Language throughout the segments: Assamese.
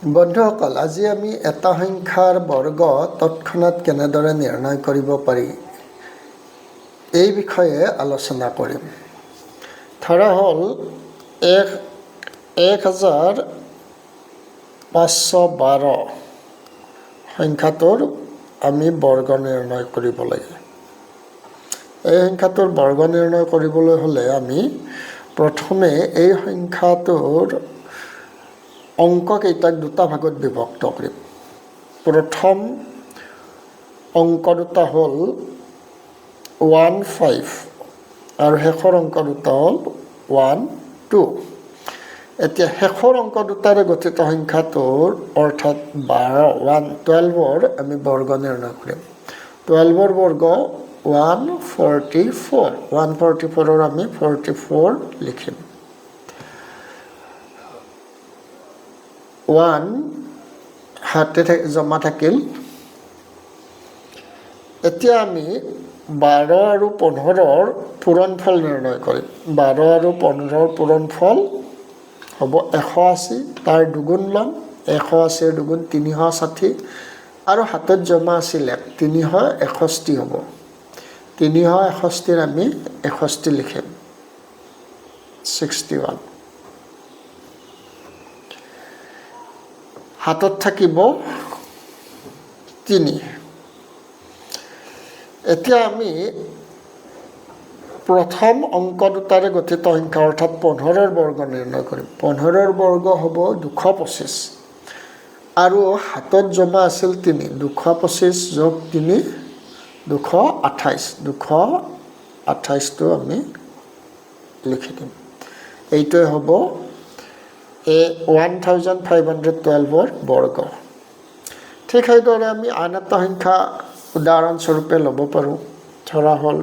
বন্ধুসকল, আজি আমি এটা সংখ্যাৰ বৰ্গ তৎক্ষণাৎ কেনেদৰে নিৰ্ণয় কৰিব পাৰি এই বিষয়ে আলোচনা কৰিম। ধৰা হ'ল 1512 সংখ্যাটোৰ আমি বৰ্গ নিৰ্ণয় কৰিব লাগে। এই সংখ্যাটোৰ বৰ্গ নিৰ্ণয় কৰিবলৈ হ'লে আমি প্ৰথমে এই সংখ্যাটোৰ অংককেইটাক দুটা ভাগত বিভক্ত কৰিম। প্ৰথম অংক দুটা হ'ল 15 আৰু শেষৰ অংক দুটা হ'ল 12। এতিয়া শেষৰ অংক দুটাৰে গঠিত সংখ্যাটোৰ অৰ্থাৎ 12ৰ আমি বৰ্গ নিৰ্ণয় কৰিম। 12ৰ বৰ্গ 144। 144ৰ আমি 44 লিখিম। 1 হাতে জমা থাকিল। এতিয়া আমি 12 আৰু 15ৰ পূৰণফল নিৰ্ণয় কৰিম। 12 আৰু 15ৰ পূৰণফল হ'ব 180। তাৰ দুগুণ ল'ম। 180ৰ দুগুণ 360 আৰু হাতত জমা আছিল 361 হ'ব। 361ৰ আমি 61 লিখিম। 61 হাতত থাকিব 3। এতিয়া আমি প্ৰথম অংক দুটাৰে গঠিত সংখ্যা অৰ্থাৎ 15ৰ বৰ্গ নিৰ্ণয় কৰিম। 15ৰ বৰ্গ হ'ব 225 আৰু হাতত জমা আছিল 3। 225 যোগ 3 228। 228টো আমি লিখি দিম। এইটোৱে হ'ব 1512ৰ বৰ্গ। ঠিক সেইদৰে আমি আন এটা সংখ্যা উদাহৰণস্বৰূপে ল'ব পাৰোঁ। ধৰা হ'ল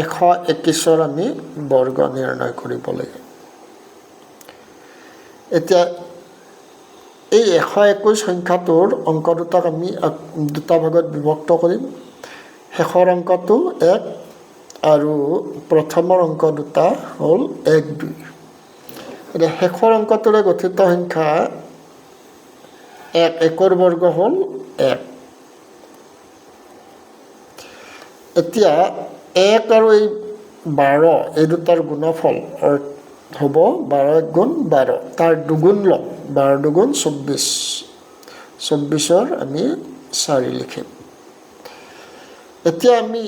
121ৰ আমি বৰ্গ নিৰ্ণয় কৰিব লাগে। এতিয়া এই 121 সংখ্যাটোৰ অংক দুটাক আমি দুটা ভাগত বিভক্ত কৰিম। শেষৰ অংকটো 1 আৰু প্ৰথমৰ অংক দুটা হ'ল 1 2। এতিয়া শেষৰ অংকটোৰে গঠিত সংখ্যা 1ৰ বৰ্গ হ'ল 1। এতিয়া 1 আৰু এই 12 এই দুটাৰ গুণফল হ'ব 12 গুণ 12। তাৰ দুগুণ ল'ম। 12 দুগুণ 24। 24ৰ আমি 4 লিখিম। এতিয়া আমি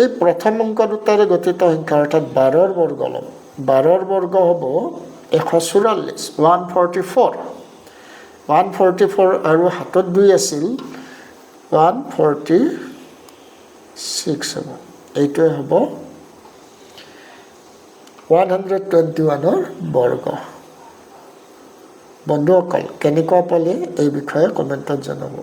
এই প্ৰথম অংক দুটাৰে গঠিত সংখ্যা অৰ্থাৎ 12ৰ বৰ্গ ল'ম। 12ৰ বৰ্গ হ'ব 144। 144 আৰু হাতত 2 আছিল 146 হ'ব। এইটোৱে হ'ব 121ৰ বৰ্গ। বন্ধুসকল, কেনেকুৱা পালে এই বিষয়ে কমেণ্টত জনাব।